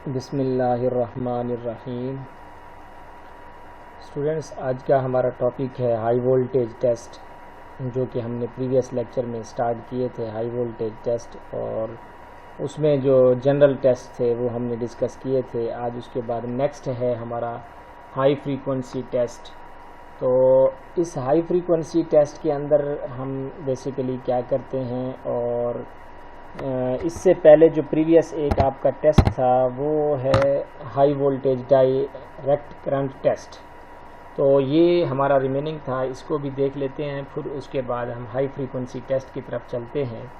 बिस्मिल्लाहिर्रहमानिर्रहीम। स्टूडेंट्स, आज का हमारा टॉपिक है हाई वोल्टेज टेस्ट, जो कि हमने प्रीवियस लेक्चर में स्टार्ट किए थे। हाई वोल्टेज टेस्ट और उसमें जो जनरल टेस्ट थे वो हमने डिस्कस किए थे। आज उसके बाद नेक्स्ट है हमारा हाई फ्रीक्वेंसी टेस्ट। तो इस हाई फ्रीक्वेंसी टेस्ट के अंदर हम बेसिकली क्या करते हैं, और इससे पहले जो प्रीवियस एक आपका टेस्ट था वो है high voltage direct current test. तो ये हमारा रिमेनिंग था, इसको भी देख लेते हैं, फिर उसके बाद हम हाई फ्रीक्वेंसी टेस्ट की तरफ चलते हैं।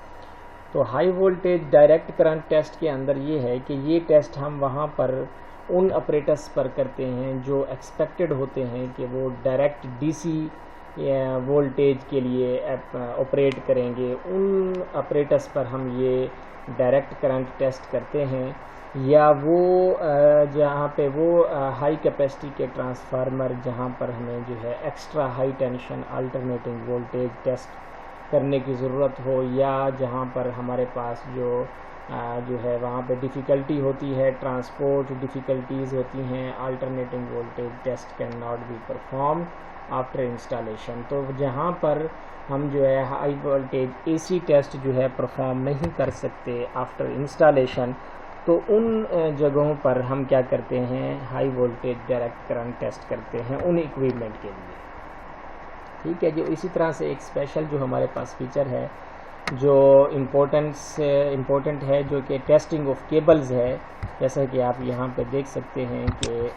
तो high voltage direct current test के अंदर ये है कि ये टेस्ट हम वहाँ पर उन ऑपरेटर्स पर करते हैं जो एक्सपेक्टेड होते हैं कि वो डायरेक्ट डीसी वोल्टेज के लिए ऑपरेट करेंगे। उन ऑपरेटर्स पर हम ये डायरेक्ट करंट टेस्ट करते हैं, या वो जहाँ पे वो हाई कैपेसिटी के ट्रांसफार्मर जहाँ पर हमें जो है extra high tension alternating voltage test करने की ज़रूरत हो, या जहाँ पर हमारे पास जो है वहाँ पे डिफ़िकल्टी होती है, ट्रांसपोर्ट डिफ़िकल्टीज़ होती हैं, alternating voltage test can not be perform after installation. तो जहाँ पर हम जो है हाई वोल्टेज एसी टेस्ट जो है परफॉर्म नहीं कर सकते आफ्टर इंस्टॉलेशन, तो उन जगहों पर हम क्या करते हैं, high voltage direct current test करते हैं उन इक्विपमेंट के लिए। ठीक है। जो इसी तरह से एक स्पेशल जो हमारे पास फीचर है जो इम्पोर्टेंट है, जो कि टेस्टिंग ऑफ केबल्स है। जैसा कि आप यहाँ पे देख सकते हैं कि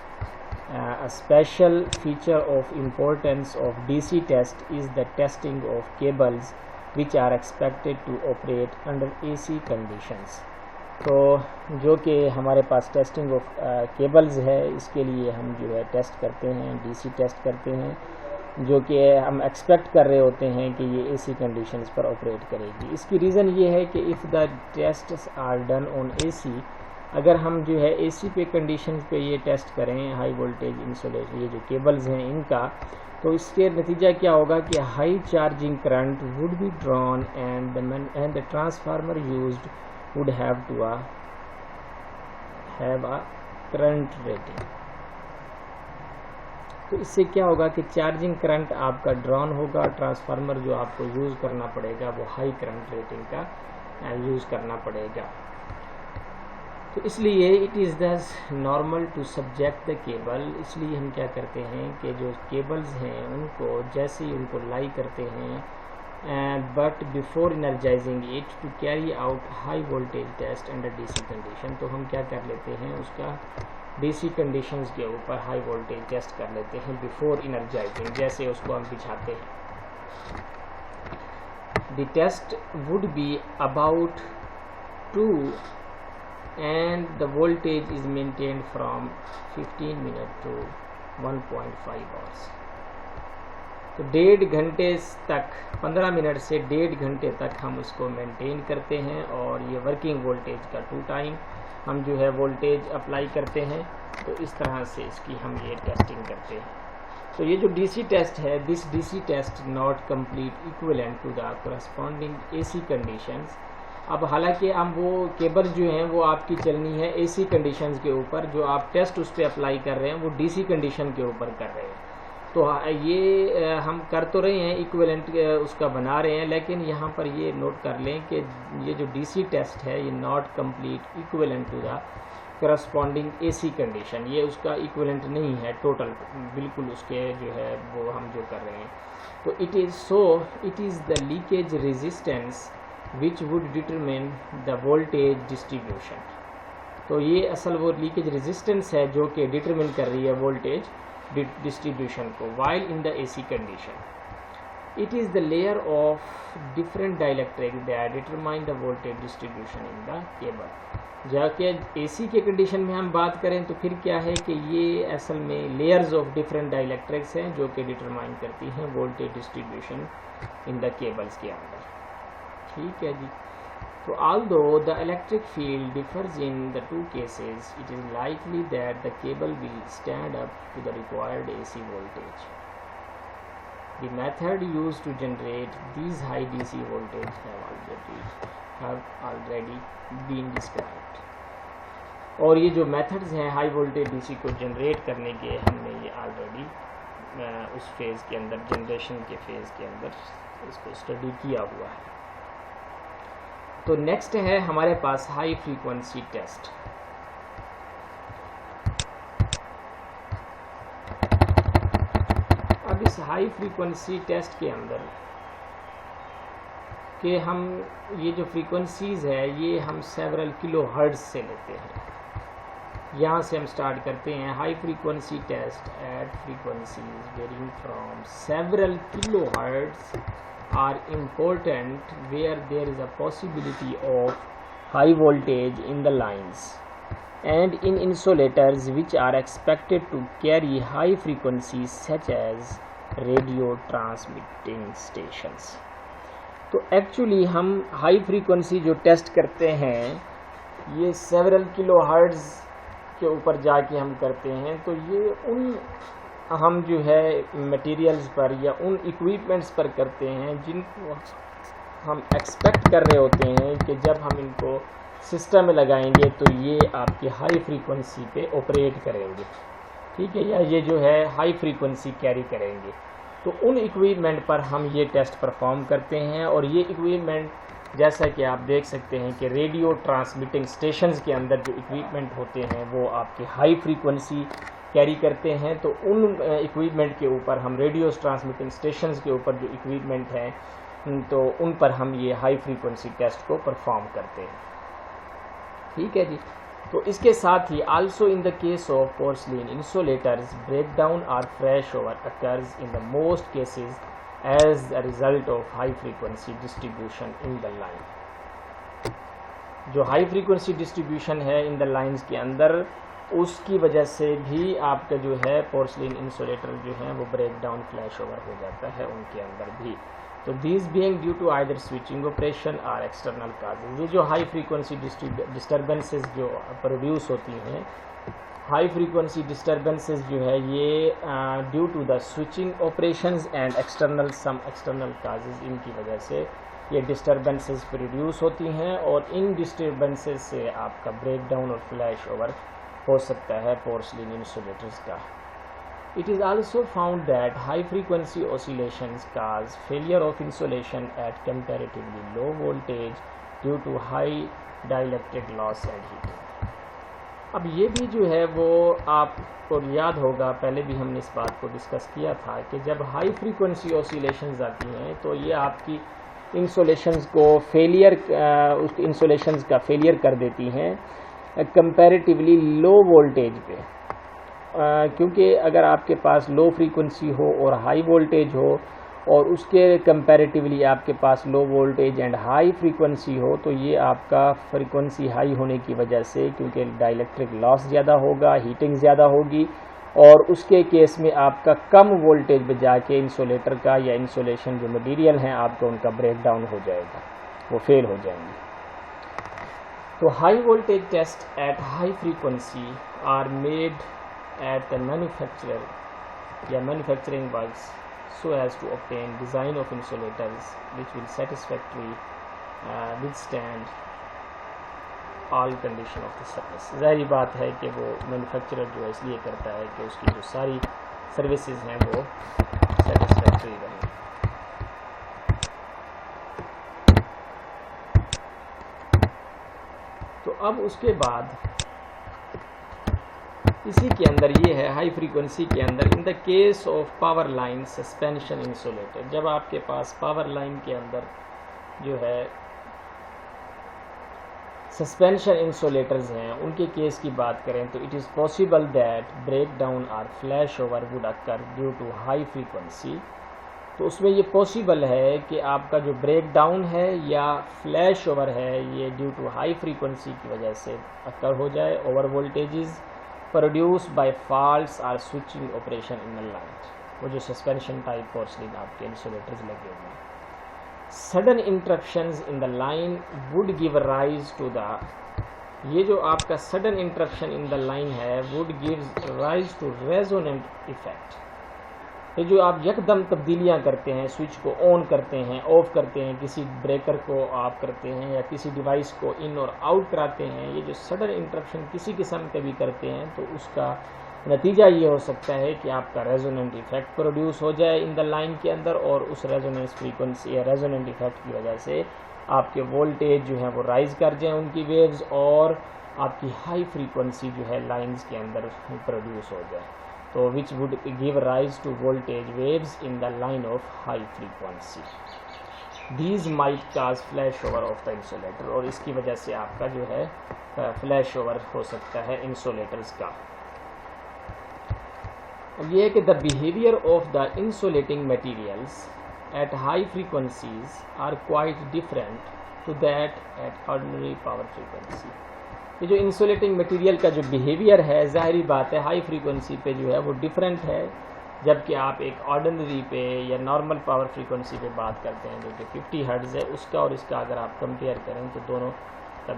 a special feature of importance of DC test is the testing of cables which are expected to operate under AC conditions। तो जो कि हमारे पास टेस्टिंग ऑफ केबल्स है, इसके लिए हम जो है टेस्ट करते हैं, DC टेस्ट करते हैं, जो कि हम एक्सपेक्ट कर रहे होते हैं कि ये AC कंडीशंस पर ऑपरेट करेगी। इसकी रीज़न ये है कि if the tests are done on AC, अगर हम जो है एसी पे कंडीशन पे ये टेस्ट करें हाई वोल्टेज इंसुलेशन, ये जो केबल्स हैं इनका, तो इसके नतीजा क्या होगा कि high charging current would be drawn and the transformer used would have a current rating. तो इससे क्या होगा कि चार्जिंग करंट आपका ड्रॉन होगा, ट्रांसफार्मर जो आपको यूज़ करना पड़ेगा वो हाई करंट रेटिंग का यूज़ करना पड़ेगा। तो इसलिए it is thus normal to subject the cable. इसलिए हम क्या करते हैं कि जो केबल्स हैं उनको जैसे ही उनको लाई करते हैं, but before energising it to carry out high voltage test under DC condition, तो हम क्या कर लेते हैं, उसका डीसी कंडीशंस के ऊपर हाई वोल्टेज टेस्ट कर लेते हैं बिफोर इनर्जाइजिंग, जैसे उसको हम बिछाते हैं। The test would be about 2 and the voltage is maintained from 15 minutes to 1.5 hours। तो 1.5 घंटे तक, 15 मिनट से 1.5 घंटे तक हम उसको मेंटेन करते हैं, और ये वर्किंग वोल्टेज का 2 टाइम हम जो है वोल्टेज अप्लाई करते हैं। तो इस तरह से इसकी हम ये टेस्टिंग करते हैं। तो ये जो डीसी टेस्ट है, this DC test not complete equivalent to the corresponding AC conditions. अब हालांकि हम वो केबल जो हैं वो आपकी चलनी है एसी कंडीशंस के ऊपर, जो आप टेस्ट उस पर अप्लाई कर रहे हैं वो डीसी कंडीशन के ऊपर कर रहे हैं। तो ये हम कर तो रहे हैं, इक्विवेलेंट उसका बना रहे हैं, लेकिन यहाँ पर ये नोट कर लें कि ये जो डीसी टेस्ट है ये not complete equivalent to the corresponding AC condition, ये उसका इक्विवेलेंट नहीं है टोटल, बिल्कुल उसके जो है वो हम जो कर रहे हैं। तो it is the leakage resistance which would determine the voltage distribution। तो ये असल वो लीकेज रेजिस्टेंस है जो कि डिटरमिन कर रही है वोल्टेज डिस्ट्रीब्यूशन को while in the AC condition। it is the layer of different dielectric that determine the voltage distribution in the cable। जाके AC के कंडीशन में हम बात करें तो फिर क्या है कि ये असल में लेयर्स ऑफ डिफरेंट डाइलेक्ट्रिक्स हैं जो कि डिटरमाइन करती हैं voltage distribution in the cables के अंदर। ठीक है जी। तो although the electric field differs in the two cases, it is likely that the cable will stand up to the required AC voltage। The method used to generate these high DC voltage have already been described। और ये जो methods हैं high voltage DC को generate करने के, हमने ये already उस फेज़ के अंदर, जनरेशन के फेज़ के अंदर इसको स्टडी किया हुआ है। तो नेक्स्ट है हमारे पास हाई फ्रीक्वेंसी टेस्ट। अब इस हाई फ्रीक्वेंसी टेस्ट के अंदर कि हम ये जो फ्रीक्वेंसीज़ है ये हम सेवरल किलो हर्ट्ज़ से लेते हैं। यहाँ से हम स्टार्ट करते हैं। High frequency test at frequencies varying from several kilo hertz are important where there is a possibility of high voltage in the lines and in insulators which are expected to carry high frequencies such as radio transmitting stations। तो actually हम high frequency जो test करते हैं ये several kilo hertz के ऊपर जाके हम करते हैं। तो ये उन हम जो है मटेरियल्स पर या उन इक्विपमेंट्स पर करते हैं जिनको हम एक्सपेक्ट कर रहे होते हैं कि जब हम इनको सिस्टम में लगाएंगे तो ये आपकी हाई फ्रीक्वेंसी पे ऑपरेट करेंगे, ठीक है, या ये जो है हाई फ्रीक्वेंसी कैरी करेंगे। तो उन इक्विपमेंट पर हम ये टेस्ट परफॉर्म करते हैं। और ये इक्विपमेंट जैसा कि आप देख सकते हैं कि रेडियो ट्रांसमिटिंग स्टेशंस के अंदर जो इक्विपमेंट होते हैं वो आपकी हाई फ्रीक्वेंसी कैरी करते हैं। तो उन इक्विपमेंट के ऊपर हम रेडियो ट्रांसमिटिंग स्टेशंस के ऊपर जो इक्विपमेंट हैं तो उन पर हम ये हाई फ्रीक्वेंसी टेस्ट को परफॉर्म करते हैं, ठीक है जी। तो इसके साथ ही also in the case of porcelain insulators breakdown और flash over occurs in the most cases as a result of high frequency distribution in the line. जो हाई फ्रीक्वेंसी डिस्ट्रीब्यूशन है इन द लाइंस के अंदर, उसकी वजह से भी आपका जो है पोर्सलिन इंसुलेटर जो है वो ब्रेकडाउन फ्लैश ओवर हो जाता है उनके अंदर भी। तो these being due to either switching operation और एक्सटर्नल काजेज। ये जो हाई फ्रीक्वेंसी डिस्टर्बेंसेस जो प्रोड्यूस होती हैं, हाई फ्रीक्वेंसी डिस्टर्बेंसेस जो है ये due to the switching operations and some external causes, इनकी वजह से ये डिस्टर्बेंसेस प्रोड्यूस होती हैं और इन डिस्टर्बेंसेस से आपका ब्रेकडाउन और फ्लैश ओवर हो सकता है पोर्सलिन इंसुलेटर्स का। It is also found that high frequency oscillations cause failure of insulation at comparatively low voltage due to high dielectric loss and heating। अब ये भी जो है वो आपको याद होगा, पहले भी हमने इस बात को डिस्कस किया था कि जब हाई फ्रीक्वेंसी ऑसिलेशंस आती हैं तो ये आपकी इंसुलेशंस को उस इंसुलेशंस का फेलियर कर देती हैं कंपैरेटिवली लो वोल्टेज पे। क्योंकि अगर आपके पास लो फ्रीक्वेंसी हो और हाई वोल्टेज हो और उसके कंपैरेटिवली आपके पास low voltage and high frequency हो, तो ये आपका फ्रीक्वेंसी हाई होने की वजह से, क्योंकि डाइलेक्ट्रिक लॉस ज़्यादा होगा, हीटिंग ज़्यादा होगी, और उसके केस में आपका कम वोल्टेज पे जाके इंसुलेटर का या इंसुलेशन जो मटेरियल हैं आपका उनका ब्रेकडाउन हो जाएगा, वो फेल हो जाएंगे। तो high voltage test at high frequency are made at the manufacturer या manufacturing works so as to obtain design of insulators which will satisfactorily withstand all condition of the service। ज़ाहिर बात है कि वो मैन्युफैक्चरर जो है इसलिए करता है कि उसकी जो सारी सर्विसेज हैं वो सेटिस्फैक्ट्री रहें। तो अब उसके बाद इसी के अंदर ये है हाई फ्रीक्वेंसी के अंदर इन the case of power line suspension insulator. जब आपके पास पावर लाइन के अंदर जो है सस्पेंशन इंसुलेटर्स हैं, उनके केस की बात करें तो it is possible that break down और flash over would occur due to high frequency. तो उसमें ये पॉसिबल है कि आपका जो ब्रेक डाउन है या फ्लैश ओवर है ये ड्यू टू हाई फ्रीक्वेंसी की वजह से अकर हो जाए, over voltages produce by faults और switching operation in the line. वो जो सस्पेंशन टाइप पोर्सलिन आपके इंसुलेटर्स लगे हुए हैं, sudden interruptions in the line would give rise to the, ये जो आपका sudden interruption in the line है would give rise to resonant effect. तो जो आप यकदम तब्दीलियां करते हैं, स्विच को ऑन करते हैं, ऑफ करते हैं, किसी ब्रेकर को आप करते हैं या किसी डिवाइस को इन और आउट कराते हैं, ये जो सडन इंटरप्शन किसी किस्म के भी करते हैं, तो उसका नतीजा ये हो सकता है कि आपका रेजोनेंट इफेक्ट प्रोड्यूस हो जाए इन द लाइन के अंदर, और उस रेजोनेंस फ्रीक्वेंसी या रेजोनेंट इफेक्ट की वजह से आपके वोल्टेज जो है वो राइज कर जाएं उनकी वेव्स, और आपकी हाई फ्रीक्वेंसी जो है लाइंस के अंदर प्रोड्यूस हो जाए, तो which would give rise to voltage waves in the line of high frequency. These might cause flash over of the insulator, और इसकी वजह से आपका जो है फ्लैश ओवर हो सकता है इंसुलेटर्स का। अब ये है कि the behaviour of the insulating materials at high frequencies are quite different to that at ordinary power frequency. ये जो इंसुलेटिंग मटेरियल का जो बिहेवियर है, जाहिर बात है हाई फ्रीक्वेंसी पे जो है वो डिफरेंट है, जबकि आप एक ऑर्डिनरी पे या नॉर्मल पावर फ्रीक्वेंसी पे बात करते हैं जो कि 50 हर्ट्ज़ है, उसका और इसका अगर आप कंपेयर करें तो दोनों का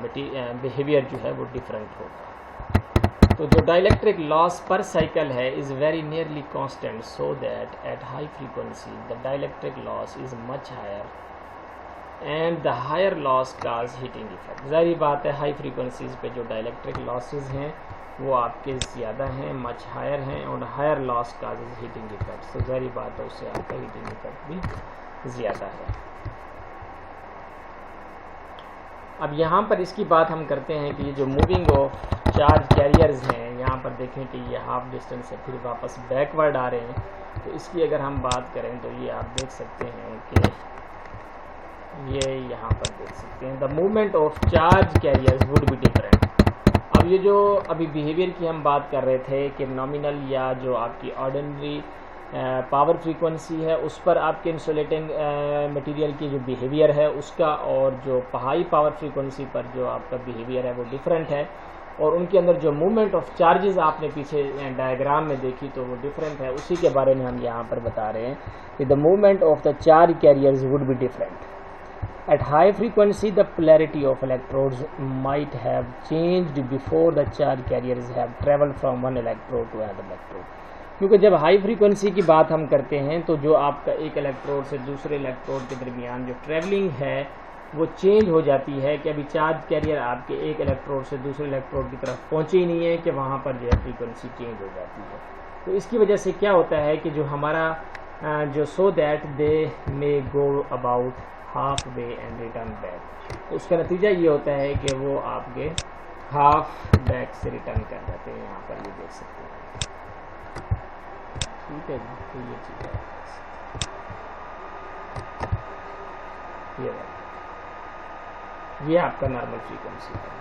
बिहेवियर जो है वो डिफरेंट होगा। तो जो डाइलेक्ट्रिक लॉस पर साइकिल है is very nearly constant, so that at high frequency the dielectric loss is much higher and the higher loss cause heating effect. जाहिर बात है हाई फ्रीक्वेंसीज पे जो डाइलेक्ट्रिक लॉसेज हैं वो आपके ज़्यादा हैं, मच हायर हैं, और higher loss causes heating effect, तो जाहिर बात है उससे आपका हीटिंग इफेक्ट भी ज़्यादा है। अब यहाँ पर इसकी बात हम करते हैं कि ये जो मूविंग ऑफ चार्ज कैरियर्स हैं, यहाँ पर देखें कि ये हाफ डिस्टेंस से फिर वापस बैकवर्ड आ रहे हैं, तो इसकी अगर हम बात करें तो ये आप देख सकते हैं कि ये यहाँ पर देख सकते हैं the movement of charge carriers would be different. अब ये जो अभी बिहेवियर की हम बात कर रहे थे कि नॉमिनल या जो आपकी ऑर्डिनरी पावर फ्रीक्वेंसी है उस पर आपके इंसुलेटिंग मटेरियल की जो बिहेवियर है उसका, और जो हाई पावर फ्रीक्वेंसी पर जो आपका बिहेवियर है वो डिफरेंट है, और उनके अंदर जो मूवमेंट ऑफ चार्जेस आपने पीछे डायग्राम में देखी तो वो डिफरेंट है, उसी के बारे में हम यहाँ पर बता रहे हैं कि the movement of the charge carriers would be different. At high frequency, the polarity of electrodes might have changed before the charge carriers have traveled from one electrode to another electrode. क्योंकि जब high frequency की बात हम करते हैं तो जो आपका एक इलेक्ट्रोड से दूसरे इलेक्ट्रोड के दरमियान जो ट्रैवलिंग है वो चेंज हो जाती है, कि अभी चार्ज कैरियर आपके एक इलेक्ट्रोड से दूसरे इलेक्ट्रोड की तरफ पहुँचे ही नहीं है कि वहाँ पर जो है फ्रीक्वेंसी चेंज हो जाती है। तो इसकी वजह से क्या होता है कि जो हमारा जो so that they may go about half way and return back, तो उसका नतीजा ये होता है कि वो आपके हाफ बैक से रिटर्न कर जाते हैं। यहाँ पर ये देख सकते हैं, ठीक है जी, तो ये चीज़ है, ये आपका नॉर्मल फ्रीक्वेंसी है।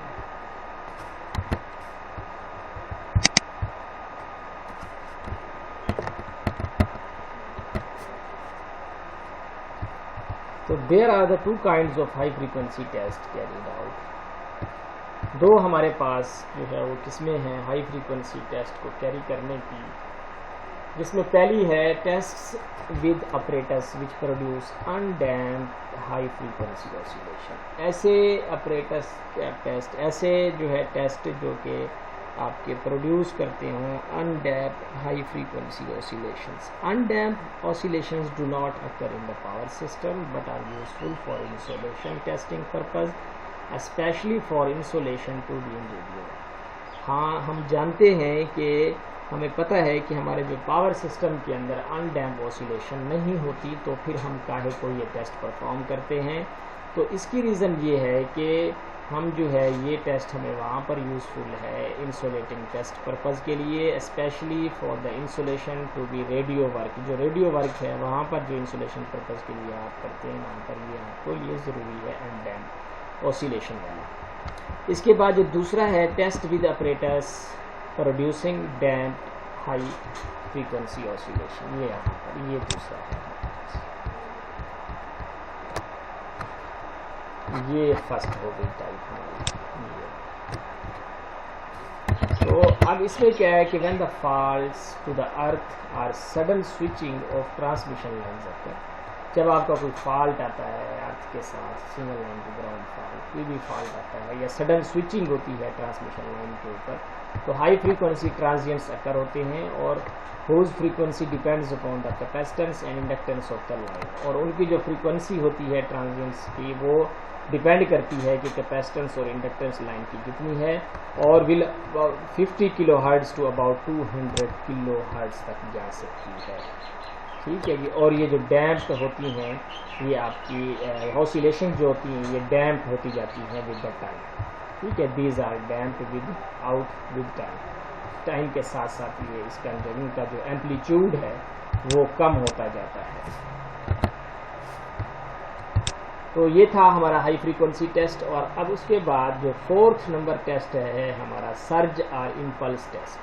तो there are the two kinds of high frequency test carried out. दो हमारे पास जो है वो किस्में हैं हाई फ्रीक्वेंसी टेस्ट को कैरी करने की, जिसमें पहली है test with operators which produce undamped high frequency oscillation. ऐसे ऑपरेटर्स टेस्ट, ऐसे जो है टेस्ट जो कि आपके प्रोड्यूस करते हों undamped high frequency oscillations. Undamped oscillations do not occur in the power system but are useful for insulation testing purpose, specially for insulation to be in radio. हाँ, हम जानते हैं कि हमें पता है कि हमारे जो पावर सिस्टम के अंदर अनडैम्प्ड ऑसिलेशन नहीं होती, तो फिर हम काहे को ये टेस्ट परफॉर्म करते हैं। तो इसकी रीज़न ये है कि हम जो है ये टेस्ट हमें वहाँ पर यूज़फुल है इंसुलेटिंग टेस्ट पर्पज़ के लिए, specially for the insulation to be radio work. जो रेडियो वर्क है वहाँ पर जो इंसुलेशन पर्पज़ के लिए आप करते हैं वहाँ पर ये आपको ये ज़रूरी है अनडैम्प्ड ऑसिलेशन वाला। इसके बाद जो दूसरा है test with operators producing damped high frequency oscillation, ये यहाँ पर ये दूसरा है, ये फर्स्ट हो गई टाइप हमारी। तो अब इसमें क्या है कि when the falls to the earth or sudden switching off transmission lines occur, जब आपका कोई फॉल्ट आता है अर्थ के साथ, single line to ground fault, कोई भी फॉल्ट आता है या सडन स्विचिंग होती है ट्रांसमिशन लाइन के ऊपर, तो हाई फ्रीक्वेंसी ट्रांजिएंट्स अकर होते हैं और whose frequency depends upon the capacitance and inductance of the line. और उनकी जो फ्रीक्वेंसी होती है ट्रांजिएंट्स की वो डिपेंड करती है कि कैपेसिटेंस और इंडक्टेंस लाइन की कितनी है, और will 50 kilo hertz to about 200 kilo hertz तक जा सकती है। ठीक है जी। और ये जो डैम्प होती हैं, ये आपकी ऑसिलेशन जो होती हैं ये डैम्प होती जाती हैं विद द टाइम। ठीक है, these are damp without with time. Time के साथ साथ ये इसका इनका जो एम्पलीट्यूड है वो कम होता जाता है। तो ये था हमारा हाई फ्रीक्वेंसी टेस्ट। और अब उसके बाद जो 4th नंबर टेस्ट है हमारा सर्ज और इम्पल्स टेस्ट।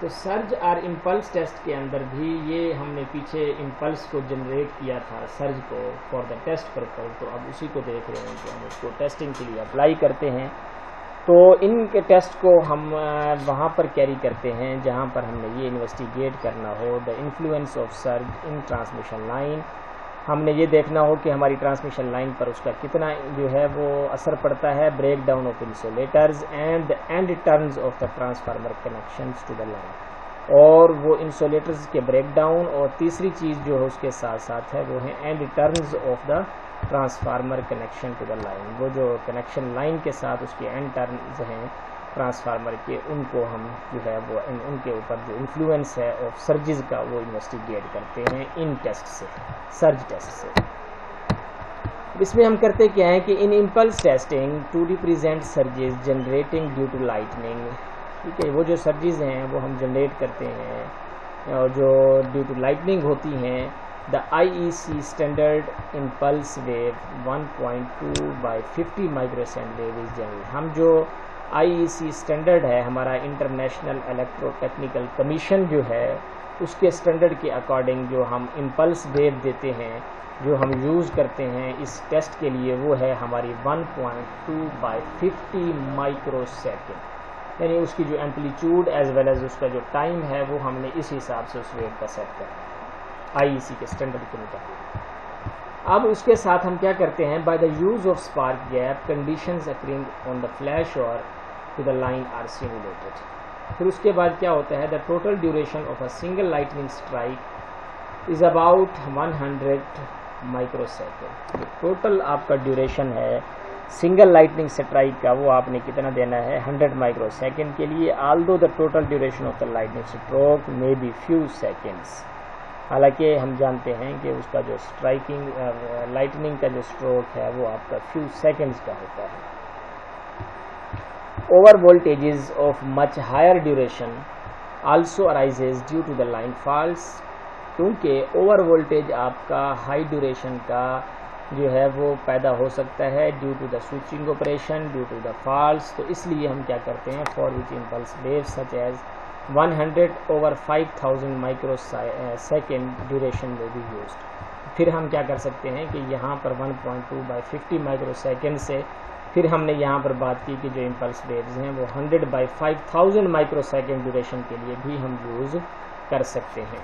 तो सर्ज और इम्पल्स टेस्ट के अंदर भी ये हमने पीछे इम्पल्स को जनरेट किया था सर्ज को फॉर द टेस्ट पर्पज, तो अब उसी को देख रहे हैं कि हम उसको टेस्टिंग के लिए अप्लाई करते हैं। तो इनके टेस्ट को हम वहाँ पर कैरी करते हैं जहाँ पर हमने ये इन्वेस्टिगेट करना हो the influence of surge in transmission line. हमने ये देखना हो कि हमारी ट्रांसमिशन लाइन पर उसका कितना जो है वो असर पड़ता है, break down of insulators and the end turns of the transformer connections to the line, और वो इंसुलेटर्स के ब्रेक डाउन। और तीसरी चीज़ जो है उसके साथ साथ है वो है end turns of the transformer connection to the line. वो जो कनेक्शन लाइन के साथ उसके एंड टर्न्स हैं ट्रांसफार्मर के, उनको हम जो है वो उनके ऊपर जो इन्फ्लुएंस है ऑफ सर्जिज का वो इन्वेस्टिगेट करते हैं इन टेस्ट से, सर्ज टेस्ट से। इसमें हम करते क्या है कि in impulse testing to represent surges generating due to lightning. ठीक है, वो जो सर्जिज हैं वो हम जनरेट करते हैं और जो ड्यू टू लाइटनिंग होती हैं। The IEC standard impulse wave 1.2/50 microsecond wave is general. हम जो IEC स्टैंडर्ड है हमारा इंटरनेशनल इलेक्ट्रोटेक्निकल कमीशन जो है, उसके स्टैंडर्ड के अकॉर्डिंग जो हम इम्पल्स वेव देते हैं, जो हम यूज़ करते हैं इस टेस्ट के लिए, वो है हमारी 1.2/50 माइक्रोसेकंड। यानी उसकी जो एम्पलीट्यूड एज वेल एज उसका जो टाइम है वो हमने इस हिसाब से उस वेव का सेट करना है IEC के स्टैंडर्ड के मुताबिक। अब उसके साथ हम क्या करते हैं, by the use of spark gap conditions occurring on the flash over to the line are simulated. फिर उसके बाद क्या होता है, the total duration of a single lightning strike is about 100 microsecond. Total आपका ड्यूरेशन है सिंगल लाइटनिंग स्ट्राइक का, वो आपने कितना देना है 100 माइक्रोसेकंड के लिए। Although the total duration of the lightning stroke may be few seconds. हालांकि हम जानते हैं कि उसका जो स्ट्राइकिंग लाइटनिंग का जो स्ट्रोक है वो आपका फ्यू सेकंड्स का होता है। Over voltages of much higher duration also arises due to the line faults. क्योंकि ओवर वोल्टेज आपका हाई ड्यूरेशन का जो है वो पैदा हो सकता है due to the switching operation, due to the faults. तो इसलिए हम क्या करते हैं, for which impulse wave such as 100/5000 microsecond duration में भी यूज्ड। फिर हम क्या कर सकते हैं कि यहाँ पर 1.2/50 माइक्रोसेकंड से फिर हमने यहाँ पर बात की कि जो इम्पल्स वेव्स हैं वो 100/5000 माइक्रोसेकंड ड्यूरेशन के लिए भी हम यूज़ कर सकते हैं।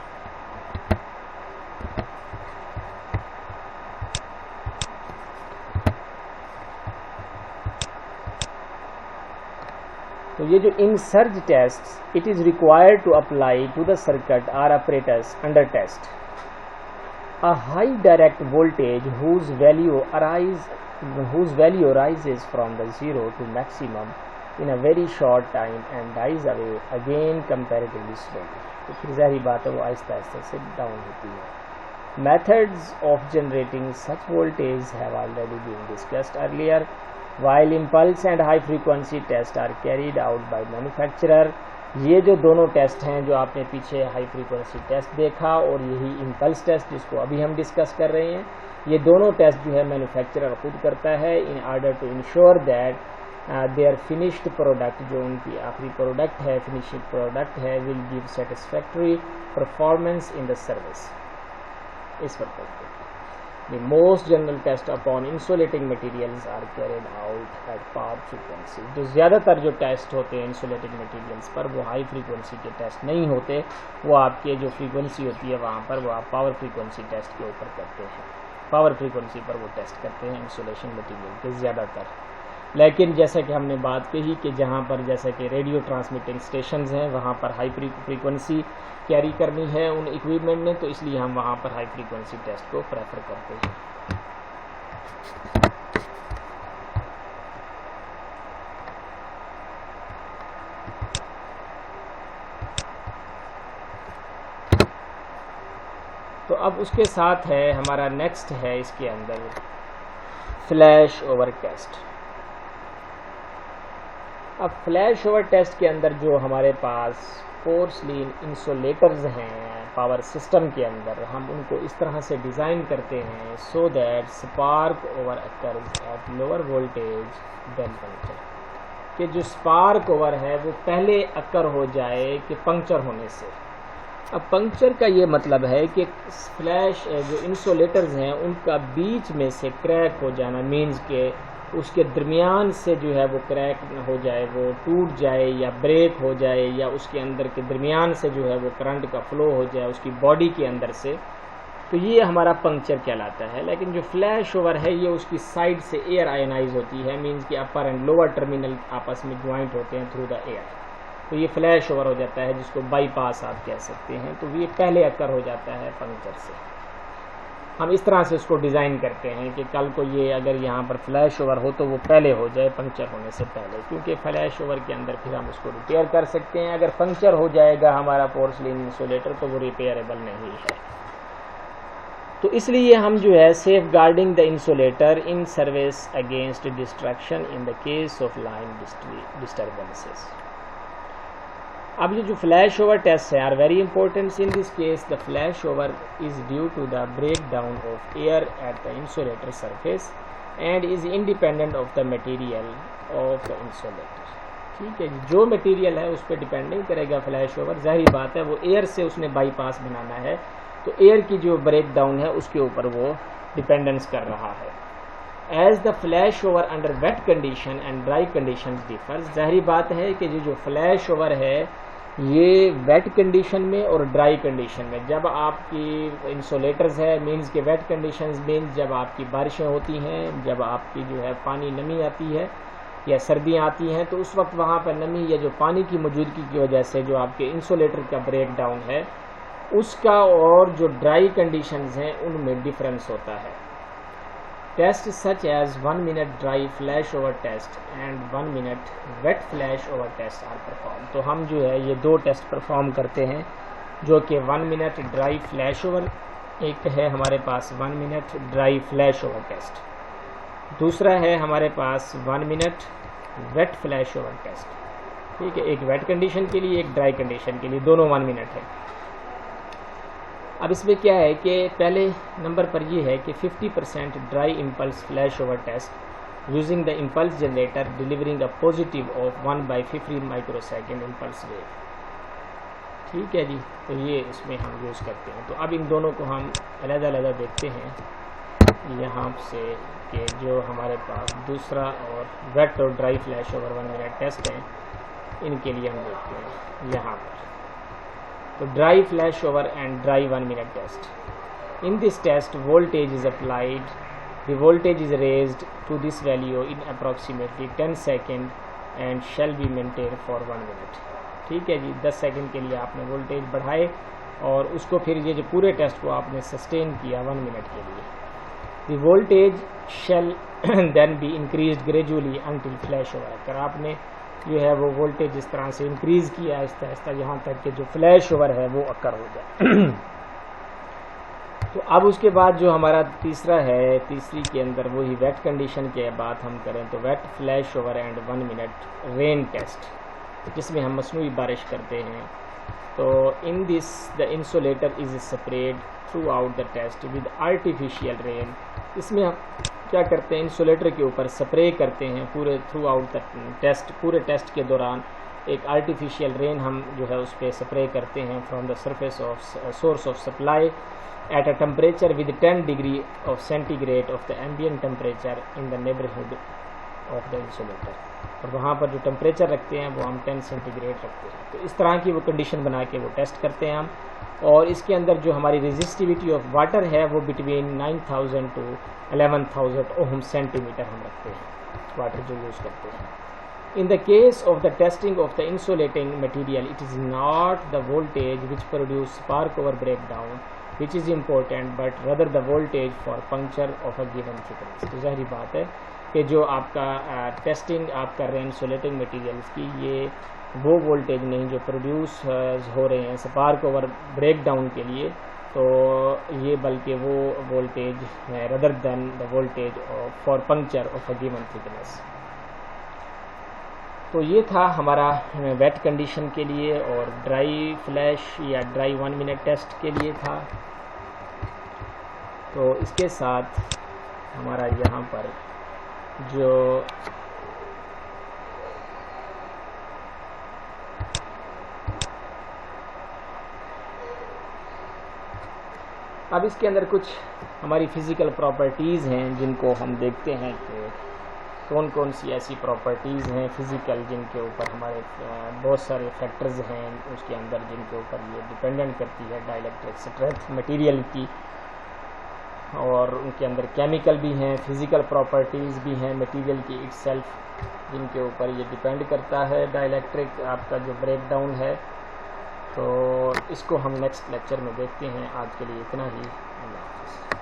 तो ये जो in surge test it is required to apply to the circuit or operators under test a high direct voltage whose value rises from the zero to maximum in a very short time and dies away again comparatively slowly। तो फिर जाहिर बात है वो आहिस्ता आहिस्ता से down होती है। Methods of generating such voltage have already been discussed earlier, while impulse and high frequency tests are carried out by manufacturer। ये जो दोनों टेस्ट हैं जो आपने पीछे हाई फ्रीक्वेंसी टेस्ट देखा और यही इम्पल्स टेस्ट जिसको अभी हम डिस्कस कर रहे हैं, ये दोनों टेस्ट जो है मैन्युफैक्चरर खुद करता है in order to ensure that their finished product, जो उनकी आखिरी प्रोडक्ट है, फिनिशिंग प्रोडक्ट है, will give satisfactory performance in the service. इस पर्पज पे The most general test upon insulating materials are carried out at power frequency. जो ज़्यादातर जो टेस्ट होते हैं इंसुलेटिंग मटेरियल्स पर वो हाई फ्रीक्वेंसी के टेस्ट नहीं होते, वो आपके जो फ्रीक्वेंसी होती है वहाँ पर वो आप पावर फ्रीक्वेंसी टेस्ट के ऊपर करते हैं, पावर फ्रीक्वेंसी पर वो टेस्ट करते हैं इंसुलेशन मटेरियल के ज़्यादातर। लेकिन जैसा कि हमने बात कही कि जहाँ पर जैसा कि रेडियो ट्रांसमिटिंग स्टेशंस हैं वहाँ पर हाई फ्रीक्वेंसी कैरी करनी है उन इक्विपमेंट ने, तो इसलिए हम वहाँ पर हाई फ्रीक्वेंसी टेस्ट को प्रेफर करते हैं। तो अब उसके साथ है हमारा नेक्स्ट है इसके अंदर फ्लैश ओवर टेस्ट। अब फ्लैश ओवर टेस्ट के अंदर जो हमारे पास पोर्सलिन इंसुलेटर्स हैं पावर सिस्टम के अंदर, हम उनको इस तरह से डिज़ाइन करते हैं so that spark over occurs at lower voltage than puncture, कि जो स्पार्क ओवर है वो पहले अकर हो जाए कि पंक्चर होने से। अब पंक्चर का ये मतलब है कि फ्लैश जो इंसुलेटर्स हैं उनका बीच में से क्रैक हो जाना, मीन्स के उसके दरमियान से जो है वो क्रैक हो जाए, वो टूट जाए या ब्रेक हो जाए, या उसके अंदर के दरमियान से जो है वो करंट का फ्लो हो जाए उसकी बॉडी के अंदर से, तो ये हमारा पंक्चर कहलाता है। लेकिन जो फ्लैश ओवर है ये उसकी साइड से एयर आयनाइज होती है, मीन्स कि अपर एंड लोअर टर्मिनल आपस में ज्वाइंट होते हैं थ्रू द एयर, तो ये फ्लैश ओवर हो जाता है जिसको बाईपास आप कह सकते हैं। तो ये पहले अकर हो जाता है पंक्चर से। हम इस तरह से उसको डिज़ाइन करते हैं कि कल को ये अगर यहाँ पर फ्लैश ओवर हो तो वो पहले हो जाए पंक्चर होने से पहले, क्योंकि फ्लैश ओवर के अंदर फिर हम उसको रिपेयर कर सकते हैं। अगर पंक्चर हो जाएगा हमारा पोर्सलिन इंसुलेटर तो वो रिपेयरेबल नहीं है। तो इसलिए हम जो है safeguarding the insulator in service against destruction in the case of line disturbances. अब ये जो फ्लैश ओवर टेस्ट है are very important. In this case the flash over is due to the break down of air at the insulator surface and is independent of the material of the insulator. ठीक है, जो material है उस पर depend नहीं करेगा flash over, जाहिर बात है वो एयर से उसने बाईपास बनाना है, तो एयर की जो ब्रेक डाउन है उसके ऊपर वो डिपेंडेंस कर रहा है। As the flash over under wet condition and dry condition differs, जाहिर बात है कि जो फ्लैश ओवर है ये वेट कंडीशन में और ड्राई कंडीशन में, जब आपकी इंसुलेटर्स है मीन्स के वेट कंडीशंस मीन्स जब आपकी बारिशें होती हैं, जब आपकी जो है पानी नमी आती है या सर्दियां आती हैं, तो उस वक्त वहाँ पर नमी या जो पानी की मौजूदगी की वजह से जो आपके इंसुलेटर का ब्रेक डाउन है उसका और जो ड्राई कंडीशंस हैं उनमें डिफरेंस होता है। Test such as 1 minute dry flash over test and 1 minute wet flash over test are perform. तो हम जो है ये दो टेस्ट परफॉर्म करते हैं जो कि 1 मिनट ड्राई फ्लैश ओवर, एक है हमारे पास 1 minute dry flash over test, दूसरा है हमारे पास 1 minute wet flash over test. ठीक है, एक वेट कंडीशन के लिए एक ड्राई कंडीशन के लिए, दोनों 1 मिनट है। अब इसमें क्या है कि पहले नंबर पर ये है कि 50% dry impulse flash over test using the impulse generator delivering a positive of 1/50 microsecond impulse wave. ठीक है जी, तो ये इसमें हम यूज़ करते हैं। तो अब इन दोनों को हम अलग-अलग देखते हैं यहाँ से कि जो हमारे पास दूसरा और वेट और dry flash over 1 minute test हैं इनके लिए हम देखते हैं यहाँ पर। तो dry flash over and dry 1 minute test. In this test voltage is applied, the voltage is raised to this value in approximately 10 second and shall be maintain for 1 minute. ठीक है जी, 10 सेकेंड के लिए आपने वोल्टेज बढ़ाए और उसको फिर ये जो पूरे टेस्ट को आपने सस्टेन किया 1 मिनट के लिए। The voltage shall then be increased gradually until flash over. अगर आपने जो है वो वोल्टेज इस तरह से इंक्रीज़ किया आहिस्ता आहिस्ता यहाँ तक कि जो फ्लैश ओवर है वो अकर हो जाए। तो अब उसके बाद जो हमारा तीसरा है, तीसरी के अंदर वही वेट कंडीशन के बात हम करें तो wet flash over and 1 minute rain test, जिसमें हम मसनूई बारिश करते हैं। तो in this the insulator is spread throughout the test with artificial rain. इसमें हम क्या करते हैं, इंसुलेटर के ऊपर स्प्रे करते हैं पूरे थ्रू आउट द टेस्ट, पूरे टेस्ट के दौरान एक आर्टिफिशियल रेन हम जो है उस पर स्प्रे करते हैं from the surface of source of supply at a temperature with 10 degree of centigrade of the ambient temperature in the neighborhood of the insulator। और वहाँ पर जो टेम्परेचर रखते हैं वो हम 10 सेंटीग्रेड रखते हैं। तो इस तरह की वो कंडीशन बना के वो टेस्ट करते हैं हम। और इसके अंदर जो हमारी रेजिस्टिविटी ऑफ वाटर है वो बिटवीन 9000 to 11000 ओम सेंटीमीटर हम रखते हैं वाटर जो यूज़ करते हैं। In the case of the testing of the insulating material, it is not the voltage which produce spark over breakdown which is important, but rather the voltage for puncture of a given thickness। तो ज़ाहिर बात है कि जो आपका testing आप कर रहे हैं इंसुलेटिंग मटेरियल्स की, ये वो वोल्टेज नहीं जो प्रोड्यूस हो रहे हैं स्पार्क ओवर ब्रेकडाउन के लिए, तो ये बल्कि वो वोल्टेज है rather than the voltage for puncture of a given thickness. तो ये था हमारा वेट कंडीशन के लिए और ड्राई फ्लैश या ड्राई 1 मिनट टेस्ट के लिए था। तो इसके साथ हमारा यहाँ पर जो अब इसके अंदर कुछ हमारी फ़िज़िकल प्रॉपर्टीज़ हैं जिनको हम देखते हैं कि कौन कौन सी ऐसी प्रॉपर्टीज़ हैं फ़िज़िकल जिनके ऊपर हमारे बहुत सारे फैक्टर्स हैं उसके अंदर जिनके ऊपर ये डिपेंडेंट करती है डाइलेक्ट्रिक स्ट्रेंथ मटेरियल की, और उनके अंदर केमिकल भी हैं, फ़िज़िकल प्रॉपर्टीज़ भी हैं मटेरियल की इटसेल्फ जिनके ऊपर ये डिपेंड करता है डाइलेक्ट्रिक आपका जो ब्रेकडाउन है। तो इसको हम नेक्स्ट लेक्चर में देखते हैं। आज के लिए इतना ही। अल्लाह हाफ़िज़।